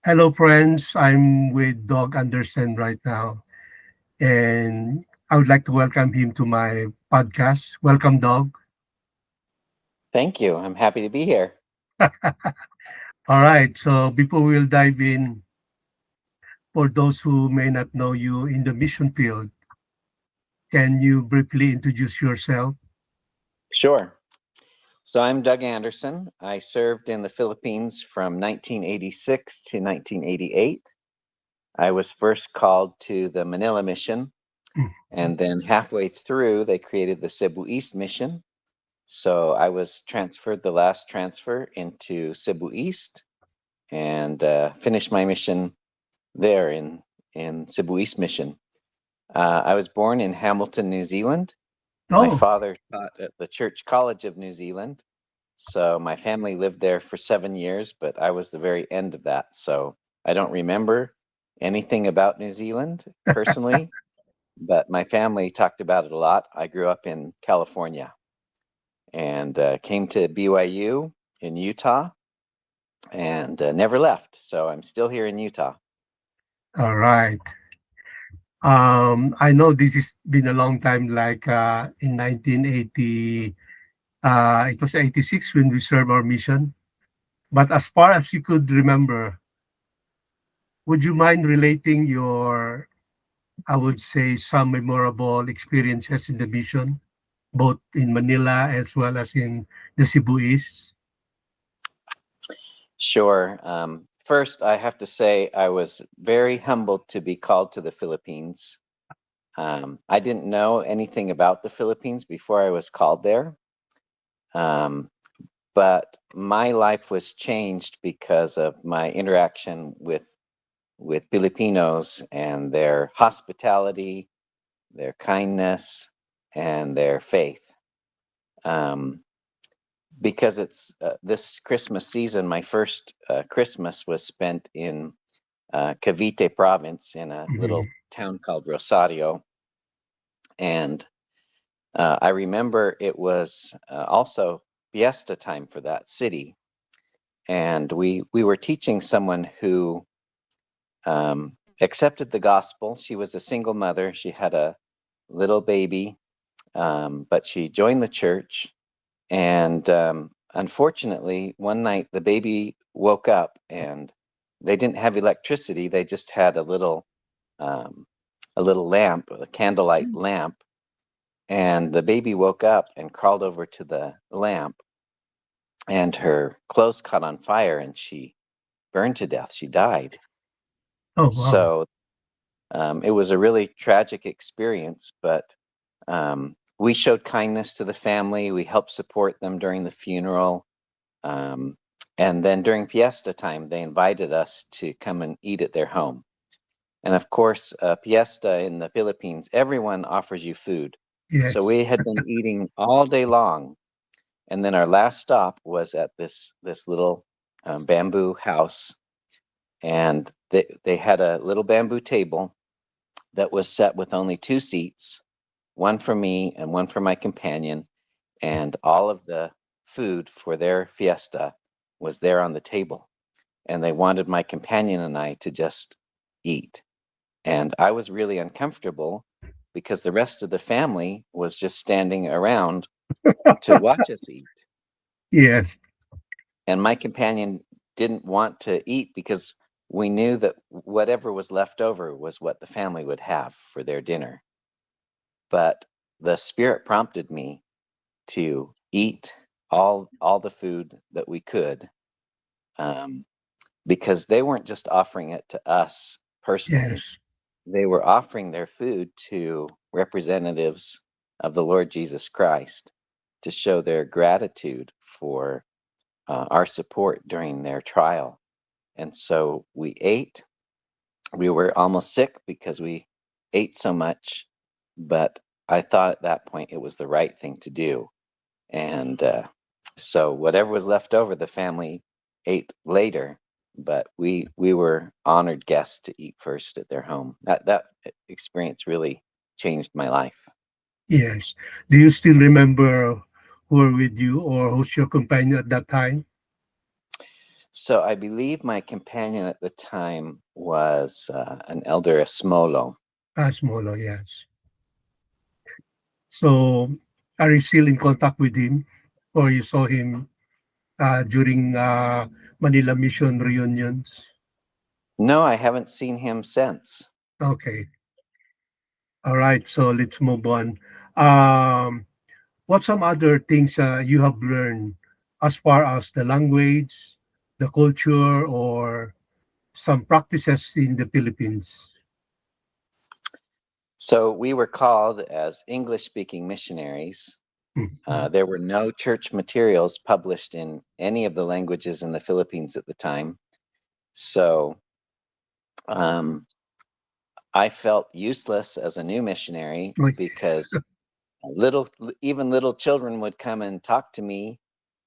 Hello, friends. I'm with Doug Andersen right now, and I would like to welcome him to my podcast. Welcome, Doug. Thank you. I'm happy to be here. All right. So before we'll dive in, for those who may not know you in the mission field, can you briefly introduce yourself? Sure. So I'm Doug Andersen. I served in the Philippines from 1986 to 1988. I was first called to the Manila mission, Mm. and then halfway through, they created the Cebu East Mission. So I was transferred the last transfer into Cebu East and finished my mission there in Cebu East Mission. I was born in Hamilton, New Zealand. My Oh, father taught at the Church College of New Zealand. So my family lived there for 7 years, but I was the very end of that. So I don't remember anything about New Zealand personally, but my family talked about it a lot. I grew up in California and came to BYU in Utah and never left. So I'm still here in Utah. all right. I know this has been a long time, like in 1980, it was 86 when we served our mission. But as far as you could remember, would you mind relating your, I would say, some memorable experiences in the mission, both in Manila as well as in the Cebu East? Sure. First, I have to say I was very humbled to be called to the Philippines. I didn't know anything about the Philippines before I was called there, um, but my life was changed because of my interaction with Filipinos and their hospitality, their kindness, and their faith. Um, because it's this Christmas season, my first Christmas was spent in Cavite province in a little Mhm. town called Rosario. And I remember it was also fiesta time for that city. And we were teaching someone who accepted the gospel. She was a single mother. She had a little baby, but she joined the church. And unfortunately, one night the baby woke up and they didn't have electricity. They just had um, a little lamp, a candlelight lamp. And the baby woke up and crawled over to the lamp, and her clothes caught on fire, and she burned to death. She died. Oh, wow. So it was a really tragic experience, but we showed kindness to the family. We helped support them during the funeral. Um, and then during fiesta time, they invited us to come and eat at their home. And of course, fiesta in the Philippines, everyone offers you food. So we Yes. had been eating all day long. And then our last stop was at this little bamboo house. And they had a little bamboo table that was set with only two seats, one for me and one for my companion. And all of the food for their fiesta was there on the table. And they wanted my companion and I to just eat. And I was really uncomfortable because the rest of the family was just standing around to watch us eat. Yes. And my companion didn't want to eat because we knew that whatever was left over was what the family would have for their dinner. But the spirit prompted me to eat all the food that we could, um, because they weren't just offering it to us personally. Yes. They were offering their food to representatives of the Lord Jesus Christ to show their gratitude for our support during their trial. And so we ate. We were almost sick because we ate so much, but I thought at that point it was the right thing to do. And so whatever was left over, the family ate later, but we were honored guests to eat first at their home. That experience really changed my life. Yes. Do you still remember who were with you or who's your companion at that time? So I believe my companion at the time was an elder Esmolo. Smolo, yes. So, are you still in contact with him, or you saw him during Manila Mission reunions? No, I haven't seen him since. Okay. All right. So let's move on. Um, what some other things you have learned as far as the language, the culture, or some practices in the Philippines? So we were called as English-speaking missionaries. Mhm. There were no church materials published in any of the languages in the Philippines at the time. So um, I felt useless as a new missionary Like, because even little children would come and talk to me,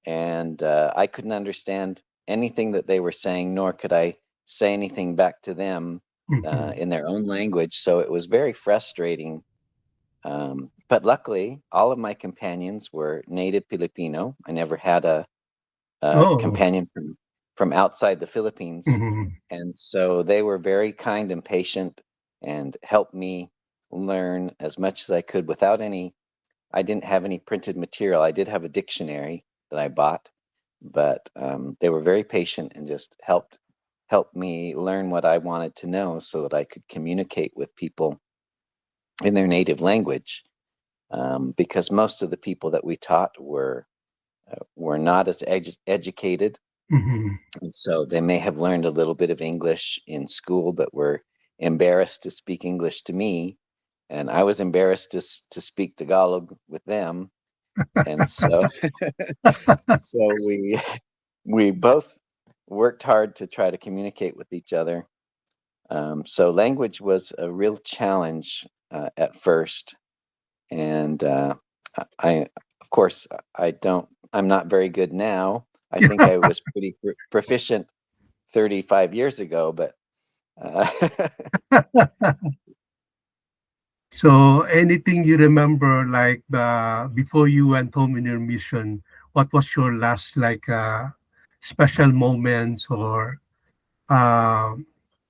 and I couldn't understand anything that they were saying, nor could I say anything back to them mhm. in their own language. So it was very frustrating. But luckily, all of my companions were native Filipino. I never had a Oh, companion from outside the Philippines, mhm. and so they were very kind and patient and helped me learn as much as I could without any. I didn't have any printed material. I did have a dictionary that I bought, but they were very patient and just helped me learn what I wanted to know so that I could communicate with people in their native language. Because most of the people that we taught were not as educated, Mhm. and so they may have learned a little bit of English in school, but were embarrassed to speak English to me, and I was embarrassed to speak Tagalog with them, and so so we both worked hard to try to communicate with each other. So language was a real challenge at first, and I, of course, I don't. I'm not very good now. I think I was pretty proficient 35 years ago, but uh, So, anything you remember, like before you went home in your mission, what was your last like special moments, or uh,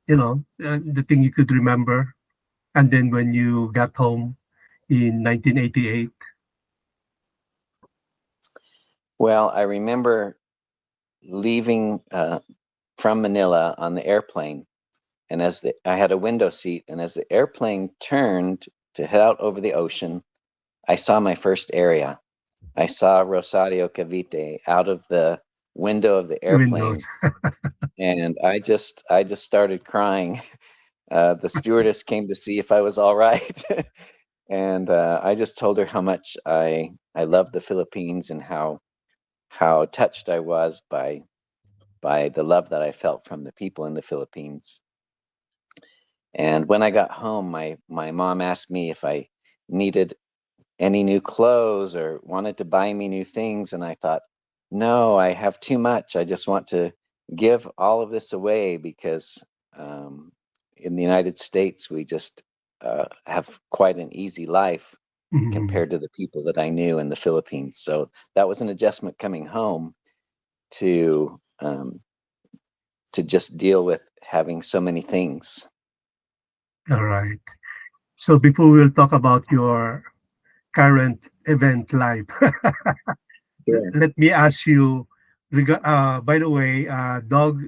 the thing you could remember? And then when you got home in 1988, well, I remember leaving from Manila on the airplane, and I had a window seat, and as the airplane turned to head out over the ocean, I saw my first area. I saw Rosario Cavite out of the window of the windows. airplane, and I just started crying. The stewardess came to see if I was all right, and I just told her how much I loved the Philippines and how touched I was by the love that I felt from the people in the Philippines. And when I got home, my mom asked me if I needed any new clothes or wanted to buy me new things, and I thought, no, I have too much. I just want to give all of this away because um, in the United States we just have quite an easy life Mhm. compared to the people that I knew in the Philippines. So that was an adjustment coming home to just deal with having so many things. All right. So before we'll talk about your current event life, Sure. let me ask you. By the way, Doug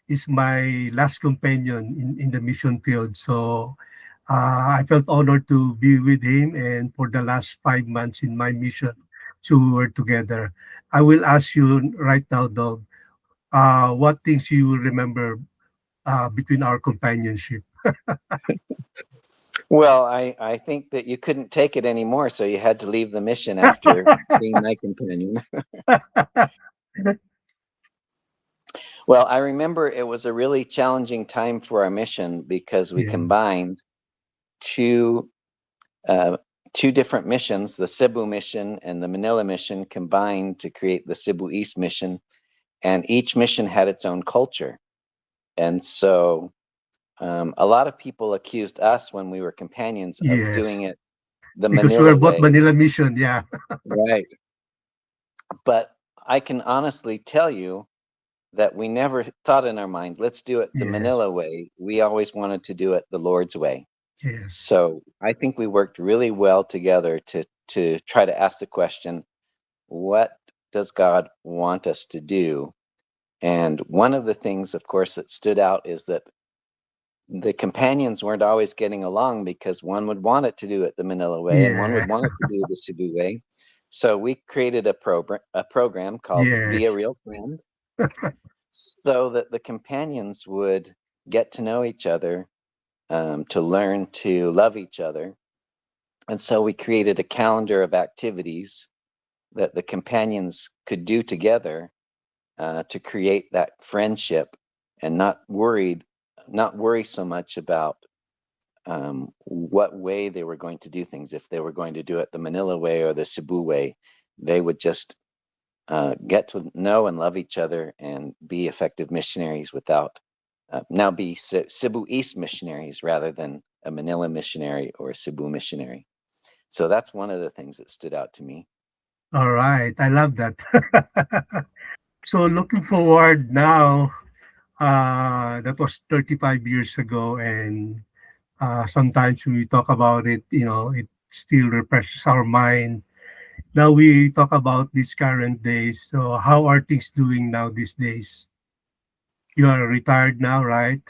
is my last companion in the mission field. So I felt honored to be with him, and for the last 5 months in my mission, so we were together. I will ask you right now, Doug, what things you will remember between our companionship. Well, I think that you couldn't take it anymore, so you had to leave the mission after being my companion. Well, I remember it was a really challenging time for our mission because we Yeah. combined two uh, two different missions, the Cebu mission and the Manila mission, combined to create the Cebu East Mission, and each mission had its own culture. And so a lot of people accused us when we were companions of Yes. doing it the Because we're Manila both way, Manila Mission. Yeah. right? But I can honestly tell you that we never thought in our mind, let's do it the Yes. Manila way. We always wanted to do it the Lord's way. Yes. So I think we worked really well together to try to ask the question, what does God want us to do? And one of the things, of course, that stood out is that the companions weren't always getting along because one would want it to do it the Manila way and one Yeah. would want it to do the Cebu way. So we created a program called Be a Yes. Real Friend, so that the companions would get to know each other, to learn to love each other. And so we created a calendar of activities that the companions could do together, to create that friendship, and not worry so much about, what way they were going to do things. If they were going to do it the Manila way or the Cebu way, they would just get to know and love each other and be effective missionaries without, now be Cebu East missionaries rather than a Manila missionary or a Cebu missionary. So that's one of the things that stood out to me. All right. I love that. So looking forward now, that was 35 years ago, and sometimes when we talk about it, it still refreshes our mind. Now we talk about these current days. So how are things doing now these days? You are retired now, right?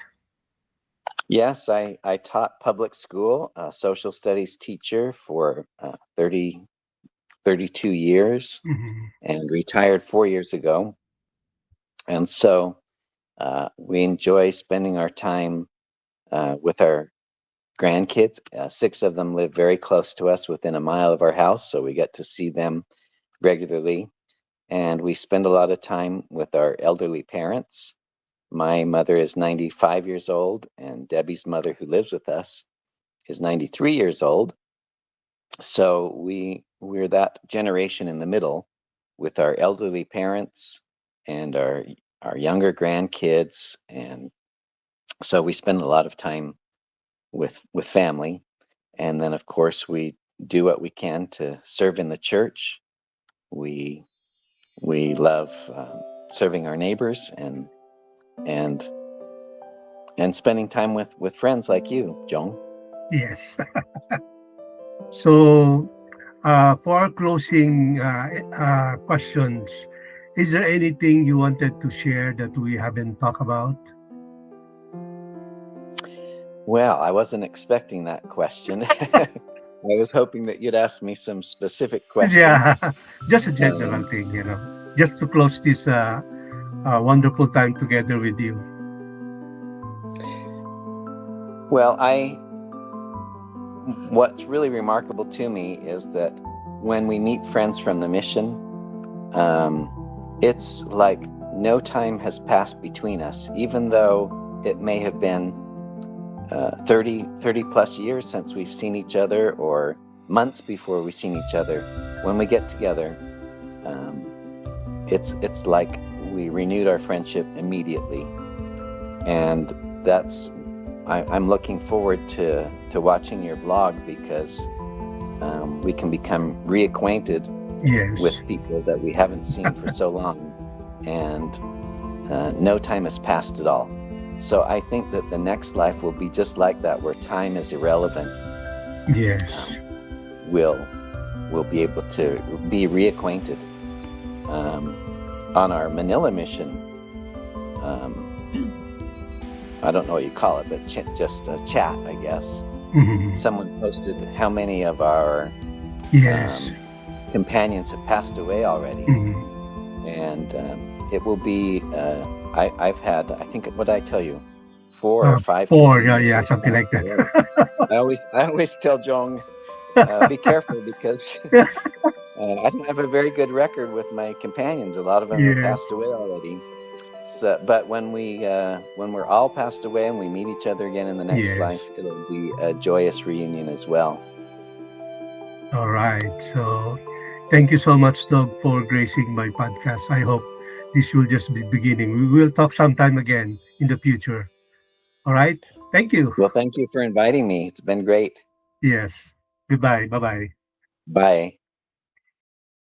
Yes, I taught public school, social studies teacher for 32 years, Mhm. and retired 4 years ago. And so we enjoy spending our time with our grandkids. Six of them live very close to us within a mile of our house, so we get to see them regularly. And we spend a lot of time with our elderly parents. My mother is 95 years old, and Debbie's mother, who lives with us, is 93 years old. So we're that generation in the middle with our elderly parents and our younger grandkids, and so we spend a lot of time with family. And then, of course, we do what we can to serve in the church. We we love, serving our neighbors, and and spending time with friends like you, Joan. Yes. So for our closing questions, is there anything you wanted to share that we haven't talked about? Well, I wasn't expecting that question. I was hoping that you'd ask me some specific Yeah, questions. just a general Um, thing, just to close this wonderful time together with you. well, what's really remarkable to me is that when we meet friends from the mission, um, it's like no time has passed between us, even though it may have been 30 plus years since we've seen each other, or months before we've seen each other. When we get together, um, it's like we renewed our friendship immediately. And that's I'm looking forward to watching your vlog, because we can become reacquainted with Yes. people that we haven't seen for so long, and no time has passed at all. So I think that the next life will be just like that, where time is irrelevant. Yes. Um, we'll we'll be able to be reacquainted. Um, on our Manila mission, um, I don't know what you call it, but just a chat, I guess. Mhm. Someone posted how many of our Yes. um, companions have passed away already, Mhm. and it will be. I've had, I think, what did I tell you? 4 or 5 Four, yeah, companions yeah, who have something like passed that. away. I always tell Jong, be careful, because I don't have a very good record with my companions. A lot of them have Yes. passed away already. So, but when we're all passed away and we meet each other again in the next Yes. life, it'll be a joyous reunion as well. All right. So thank you so much, Doug, for gracing my podcast. I hope this will just be beginning. We will talk sometime again in the future. All right. Thank you. Well, thank you for inviting me. It's been great. Yes. Goodbye. Bye bye. Bye.